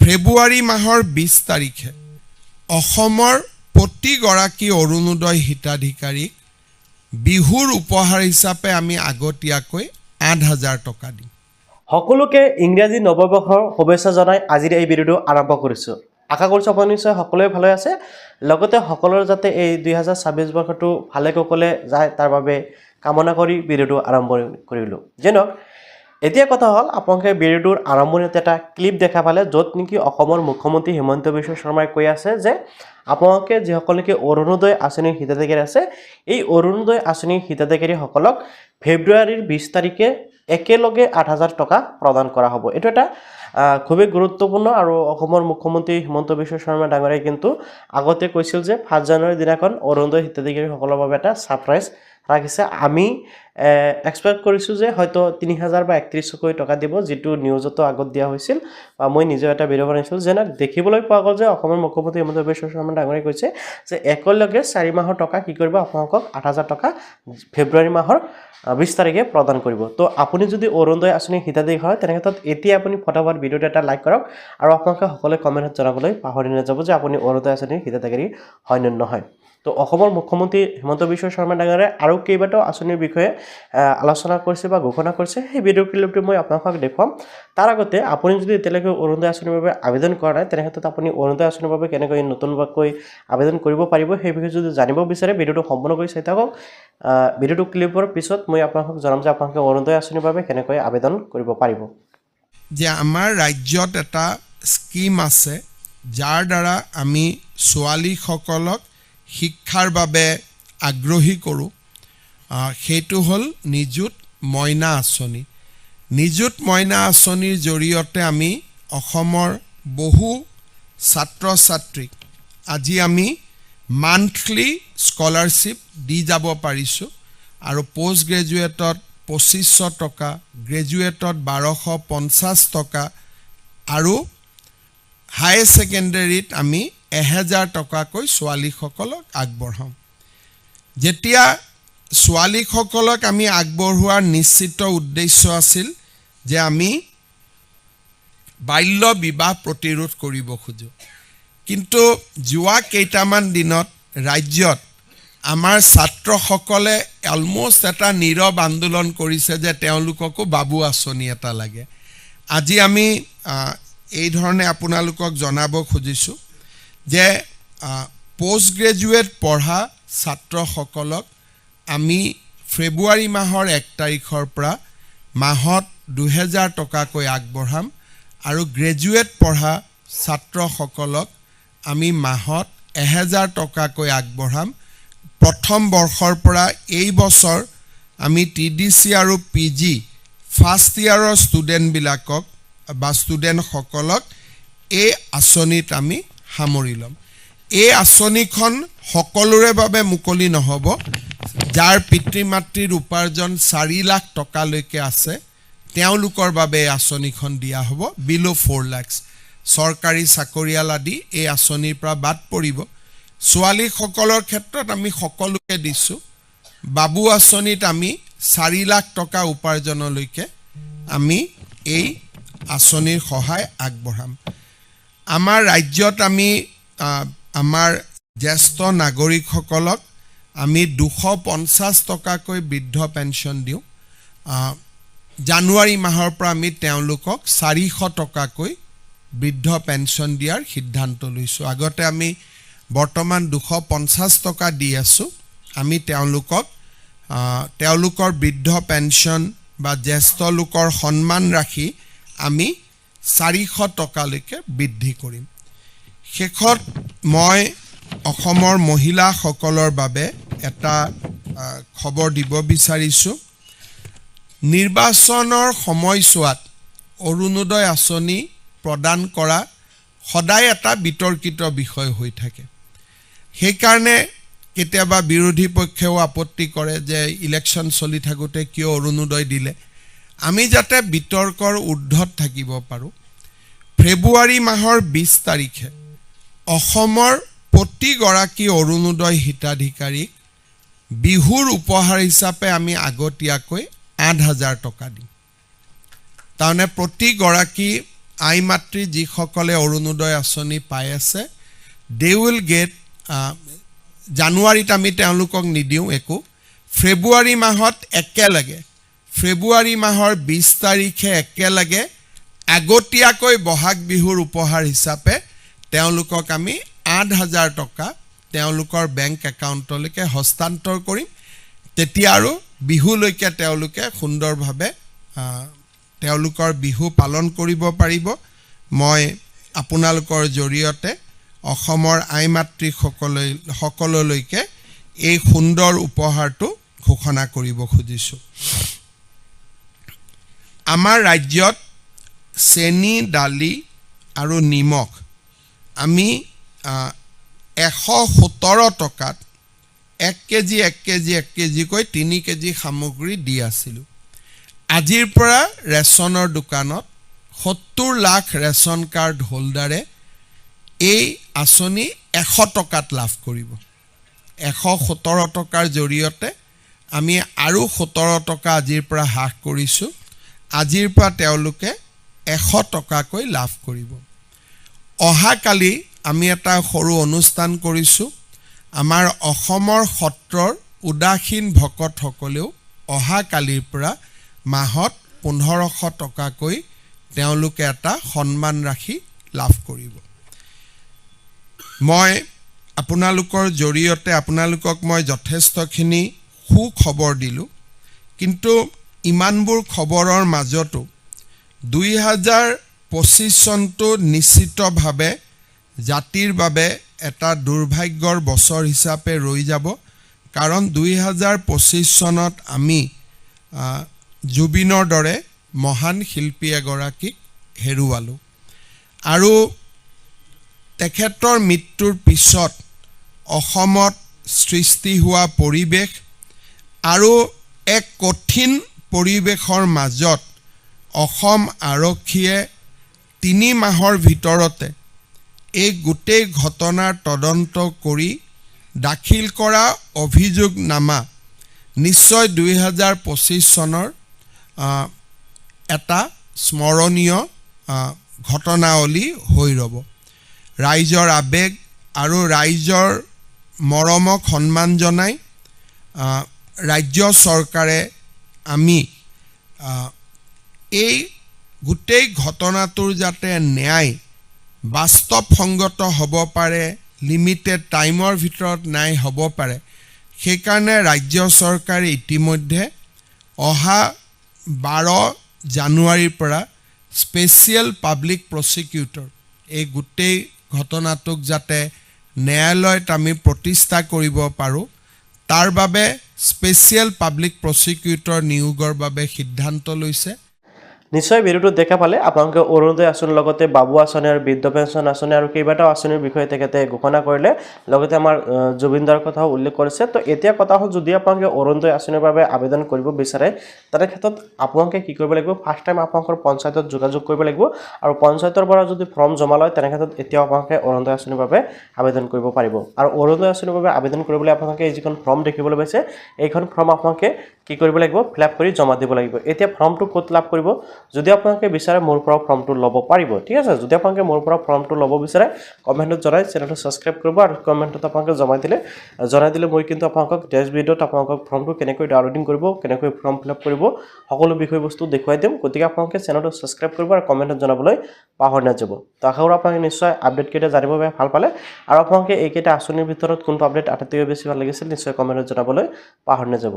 ফেব্ৰুৱাৰী মাহৰ 20 তাৰিখে অসমৰ প্ৰতিগৰাকী অৰুণোদয় হিতাধিকাৰীক বিহুৰ উপহাৰ হিচাপে আমি আগতীয়াকৈ 8,000 টকা দিম। সকলোকে ইংৰাজী নৱবৰ্ষৰ শুভেচ্ছা জনাই আজিৰ এই ভিডিঅ'টো আৰম্ভ কৰিছোঁ। আশা কৰিছোঁ আপুনি নিশ্চয় সকলোৱে ভালে আছে, লগতে সকলোৰে যাতে এই 2026 বৰ্ষটো ভালে কুশলে যায় তাৰ বাবে কামনা কৰি ভিডিঅ'টো আৰম্ভ কৰিলোঁ। যেনক এতিয়া কথা হ'ল আপোনালোকে ভিডিঅ'টোৰ আৰম্ভণিতে এটা ক্লিপ দেখা পালে, য'ত নেকি অসমৰ মুখ্যমন্ত্ৰী হিমন্ত বিশ্ব শৰ্মাই কৈ আছে যে আপোনালোকে যিসকলকে অৰুণোদয় আঁচনিৰ হিতাধিকাৰী আছে, এই অৰুণোদয় আঁচনিৰ হিতাধিকাৰীসকলক ফেব্ৰুৱাৰীৰ 20 তাৰিখে একেলগে 8,000 টকা প্ৰদান কৰা হ'ব। এইটো এটা খুবেই গুৰুত্বপূৰ্ণ আৰু অসমৰ মুখ্যমন্ত্ৰী হিমন্ত বিশ্ব শৰ্মা ডাঙৰীয়াই কিন্তু আগতে কৈছিল যে 5 জানুৱাৰীৰ দিনাখন অৰুণোদয় হিতাধিকাৰীসকলৰ বাবে এটা ছাৰপ্ৰাইজ ৰাখিছে। আমি এক্সপেক্ট কৰিছোঁ যে হয়তো 3,000 বা 31,000 টকা দিব, যিটো নিউজতো আগত দিয়া হৈছিল বা মই নিজেও এটা ভিডিঅ' বনাইছিলোঁ। যেনে দেখিবলৈ পোৱা গ'ল যে অসমৰ মুখ্যমন্ত্ৰী হিমন্ত বিশ্ব শৰ্মা ডাঙৰীয়াই কৈছে যে একেলগে 4 মাহৰ টকা কি কৰিব, আপোনালোকক 8,000 টকা ফেব্ৰুৱাৰী মাহৰ 20 তাৰিখে প্ৰদান কৰিব। তো আপুনি যদি অৰুণোদয় আঁচনিৰ হিতাধিকাৰী হয়, তেনেক্ষেত্ৰত এতিয়া আপুনি ফটাফট ভিডিঅ'টো এটা লাইক কৰক আৰু আপোনালোকে সকলোৱে কমেণ্টত জনাবলৈ পাহৰি নাযাব যে আপুনি অৰুণোদয় আঁচনিৰ হিতাধিকাৰী হয় নে নহয়। তো অসমৰ মুখ্যমন্ত্ৰী হিমন্ত বিশ্ব শৰ্মা ডাঙৰীয়াই আৰু কেইবাটাও আঁচনিৰ বিষয়ে আলোচনা কৰিছে বা ঘোষণা কৰিছে, সেই ভিডিঅ' ক্লিপটো মই আপোনালোকক দেখুৱাম। তাৰ আগতে আপুনি যদি এতিয়ালৈকে অৰুণোদয় আঁচনিৰ বাবে আবেদন কৰা নাই, তেনেক্ষেত্ৰত আপুনি অৰুণোদয় আঁচনিৰ বাবে কেনেকৈ নতুনকৈ আবেদন কৰিব পাৰিব সেই বিষয়ে যদি জানিব বিচাৰে, ভিডিঅ'টো সম্পূৰ্ণ কৰি চাই থাকক। ভিডিঅ'টো ক্লিপৰ পিছত মই আপোনালোকক জনাম যে আপোনালোকে অৰুণোদয় আঁচনিৰ বাবে কেনেকৈ আবেদন কৰিব পাৰিব। যে আমাৰ ৰাজ্যত এটা স্কিম আছে, যাৰ দ্বাৰা আমি ছোৱালীসকলক শিক্ষাৰ বাবে আগ্ৰহী কৰোঁ। সেইটো হ'ল নিযুত মইনা আঁচনি। নিযুত মইনা আঁচনিৰ জৰিয়তে আমি অসমৰ বহু ছাত্ৰ ছাত্ৰীক আজি আমি মান্থলি স্কলাৰশ্বিপ দি যাব পাৰিছোঁ। আৰু পষ্ট গ্ৰেজুৱেটত 2,500 টকা, গ্ৰেজুৱেটত 1,250 টকা আৰু হাই ছেকেণ্ডেৰীত আমি 1,000 টকাকৈ ছোৱালীসকলক আগবঢ়াওঁ। যেতিয়া ছোৱালীসকলক আমি আগবঢ়োৱাৰ নিশ্চিত উদ্দেশ্য আছিল যে আমি বাল্য বিবাহ প্ৰতিৰোধ কৰিব খোজোঁ। কিন্তু যোৱা কেইটামান দিনত ৰাজ্যত আমাৰ ছাত্ৰসকলে অলমষ্ট এটা নীৰৱ আন্দোলন কৰিছে যে তেওঁলোককো বাবু আঁচনি এটা লাগে। আজি আমি এই ধৰণে আপোনালোকক জনাব খুজিছোঁ যে পষ্ট গ্ৰেজুৱেট পঢ়া ছাত্ৰসকলক আমি ফেব্ৰুৱাৰী মাহৰ 1 তাৰিখৰ পৰা মাহত 2,000 টকাকৈ আগবঢ়াম আৰু গ্ৰেজুৱেট পঢ়া ছাত্ৰসকলক আমি মাহত 1,000 টকাকৈ আগবঢ়াম। প্ৰথম বৰ্ষৰ পৰা এই বছৰ আমি TDC আৰু PG ফাৰ্ষ্ট ইয়াৰৰ ষ্টুডেণ্টবিলাকক বা ষ্টুডেণ্টসকলক এই আঁচনিত আমি সামৰি ল'ম। এই আঁচনিখন সকলোৰে বাবে মুকলি নহ'ব। যাৰ পিতৃ মাতৃৰ উপাৰ্জন 4 লাখ টকালৈকে আছে, তেওঁলোকৰ বাবে এই আঁচনিখন দিয়া হ'ব। বিল' 4 লাখ চৰকাৰী চাকৰিয়াল আদি এই আঁচনিৰ পৰা বাদ পৰিব। ছোৱালীসকলৰ ক্ষেত্ৰত আমি সকলোকে দিছোঁ। বাবু আঁচনিত আমি 4 লাখ টকা উপাৰ্জনলৈকে আমি এই আঁচনিৰ সহায় আগবঢ়াম। আমাৰ ৰাজ্যত আমি আমাৰ জ্যেষ্ঠ নাগৰিকসকলক আমি 250 টকাকৈ বৃদ্ধ পেঞ্চন দিওঁ। জানুৱাৰী মাহৰ পৰা আমি তেওঁলোকক 400 টকাকৈ বৃদ্ধ পেঞ্চন দিয়াৰ সিদ্ধান্ত লৈছোঁ। আগতে আমি বৰ্তমান 250 টকা দি আছোঁ। আমি তেওঁলোকৰ বৃদ্ধ পেঞ্চন বা জ্যেষ্ঠ লোকৰ সন্মান ৰাখি আমি 400 টকালৈকে বৃদ্ধি কৰিম। শেষত মই অসমৰ মহিলাসকলৰ বাবে এটা খবৰ দিব বিচাৰিছোঁ। নিৰ্বাচনৰ সময়ছোৱাত অৰুণোদয় আঁচনি প্ৰদান কৰা সদায় এটা বিতৰ্কিত বিষয় হৈ থাকে। সেইকাৰণে কেতিয়াবা বিৰোধী পক্ষেও আপত্তি কৰে যে ইলেকশ্যন চলি থাকোঁতে কিয় অৰুণোদয় দিলে। আমি যাতে বিতৰ্কৰ ঊৰ্ধত থাকিব পাৰোঁ, ফেব্ৰুৱাৰী মাহৰ 20 তাৰিখে অসমৰ প্ৰতিগৰাকী অৰুণোদয় হিতাধিকাৰীক বিহুৰ উপহাৰ হিচাপে আমি আগতীয়াকৈ 8,000 টকা দিম। তাৰমানে প্ৰতিগৰাকী আই মাতৃ যিসকলে অৰুণোদয় আঁচনি পাই আছে they will get জানুৱাৰীত আমি তেওঁলোকক নিদিওঁ একো ফেব্ৰুৱাৰী মাহত একেলগে ফেব্ৰুৱাৰী মাহৰ 20 তাৰিখে একেলগে আগতীয়াকৈ বহাগ বিহুৰ উপহাৰ হিচাপে তেওঁলোকক আমি 8,000 টকা তেওঁলোকৰ বেংক একাউণ্টলৈকে হস্তান্তৰ কৰিম তেতিয়া আৰু বিহুলৈকে তেওঁলোকে সুন্দৰভাৱে তেওঁলোকৰ বিহু পালন কৰিব পাৰিব মই আপোনালোকৰ জৰিয়তে অসমৰ আই মাতৃ সকললৈকে এই সুন্দৰ উপহাৰটো ঘোষণা কৰিব খুজিছোঁ আমাৰ ৰাজ্যত চেনি দালি আৰু নিমখ আমি 117 টকাত 1 কেজি কৈ 3 কেজি সামগ্ৰী দি আছিলোঁ আজিৰ পৰা ৰেচনৰ দোকানত 70 লাখ ৰেচন কাৰ্ড হোল্ডাৰে এই আঁচনি 100 টকাত লাভ কৰিব 117 টকাৰ জৰিয়তে আমি আৰু 17 টকা আজিৰ পৰা হ্ৰাস কৰিছোঁ আজিৰ পৰা তেওঁলোকে 100 টকাকৈ লাভ কৰিব অহাকালি আমি এটা সৰু অনুষ্ঠান কৰিছোঁ আমাৰ অসমৰ সত্ৰৰ উদাসীন ভকতসকলেও অহাকালিৰ পৰা মাহত 1500 টকাকৈ তেওঁলোকে এটা সন্মান ৰাখি লাভ কৰিব মই আপোনালোকৰ জৰিয়তে আপোনালোকক মই যথেষ্টখিনি সুখবৰ দিলোঁ কিন্তু ইমানবোৰ খবৰৰ মাজতো 2025 চনটো নিশ্চিতভাৱে জাতিৰ বাবে এটা দুৰ্ভাগ্যৰ বছৰ হিচাপে ৰৈ যাব কাৰণ 2025 চনত আমি জুবিনৰ দৰে মহান শিল্পী এগৰাকীক হেৰুৱালোঁ আৰু তেখেতৰ মৃত্যুৰ পিছত অসমত সৃষ্টি হোৱা পৰিৱেশ আৰু এক কঠিন পৰিৱেশৰ মাজত অসম আৰক্ষীয়ে 3 মাহৰ ভিতৰতে এই গোটেই ঘটনাৰ তদন্ত কৰি দাখিল কৰা অভিযোগনামা নিশ্চয় 2025 চনৰ এটা স্মৰণীয় ঘটনাৱলী হৈ ৰ'ব ৰাইজৰ আবেগ আৰু ৰাইজৰ মৰমক সন্মান জনাই ৰাজ্য চৰকাৰে আমি এই গোটেই ঘটনাটোৰ যাতে ন্যায় বাস্তৱসংগত হ'ব পাৰে লিমিটেড টাইমৰ ভিতৰত ন্যায় হ'ব পাৰে সেইকাৰণে ৰাজ্য চৰকাৰে ইতিমধ্যে অহা 12 জানুৱাৰীৰ পৰা স্পেচিয়েল পাব্লিক প্ৰচিকিউটৰ এই গোটেই ঘটনাটোক যাতে ন্যায়ালয়ত আমি প্ৰতিষ্ঠা কৰিব পাৰোঁ তাৰ বাবে স্পেচিয়েল পাব্লিক প্ৰচিকিউটৰ নিয়োগৰ বাবে সিদ্ধান্ত লৈছে নিশ্চয় ভিডিওটো দেখা পালে আপোনালোকে অৰুণোদয় আঁচনিৰ লগতে বাবু আঁচনি আৰু বৃদ্ধ পেঞ্চন আঁচনি আৰু কেইবাটাও আঁচনিৰ বিষয়ে তেখেতে ঘোষণা কৰিলে লগতে আমাৰ জুবিনদাৰ কথাও উল্লেখ কৰিছে তো এতিয়া কথা হ'ল যদি আপোনালোকে অৰুণোদয় আঁচনিৰ বাবে আবেদন কৰিব বিচাৰে তাৰে ক্ষেত্ৰত আপোনালোকে কি কৰিব লাগিব ফাৰ্ষ্ট টাইম আপোনালোকৰ পঞ্চায়তত যোগাযোগ কৰিব লাগিব আৰু পঞ্চায়তৰ পৰা যদি ফৰ্ম জমা লয় তেনে ক্ষেত্ৰত এতিয়া আপোনালোকে অৰুণোদয় আঁচনিৰ বাবে আবেদন কৰিব পাৰিব আৰু অৰুণোদয় আঁচনিৰ বাবে আবেদন কৰিবলৈ আপোনালোকে এই যিখন ফৰ্ম দেখিবলৈ পাইছে এইখন ফৰ্ম আপোনালোকে কি কৰিব লাগিব ফিল আপ কৰি জমা দিব লাগিব এতিয়া ফৰ্মটো ক'ত লাভ কৰিব যদি আপোনালোকে বিচাৰে মোৰ পৰা ফৰ্মটো ল'ব পাৰিব ঠিক আছে যদি আপোনালোকে মোৰ পৰা ফৰ্মটো ল'ব বিচাৰে কমেণ্টত জনাই চেনেলটো ছাবস্ক্ৰাইব কৰিব আৰু কমেণ্টত আপোনালোকে জনাই দিলে মই কিন্তু আপোনালোকক নেক্সট ভিডিঅ'ত আপোনালোকক ফৰ্মটো কেনেকৈ ডাউনলোডিং কৰিব কেনেকৈ ফৰ্ম ফিল আপ কৰিব সকলো বিষয়বস্তু দেখুৱাই দিম গতিকে আপোনালোকে চেনেলটো ছাবস্ক্ৰাইব কৰিব আৰু কমেণ্টত জনাবলৈ পাহৰি নাযাব তো আশা কৰোঁ আপোনালোকে নিশ্চয় আপডেটকেইটা জানিব ভাল পালে আৰু আপোনালোকে এইকেইটা আঁচনিৰ ভিতৰত কোনটো আপডেট আটাইতকৈ বেছি ভাল লাগিছিল নিশ্চয় কমেণ্টত জনাবলৈ পাহৰি নাযাব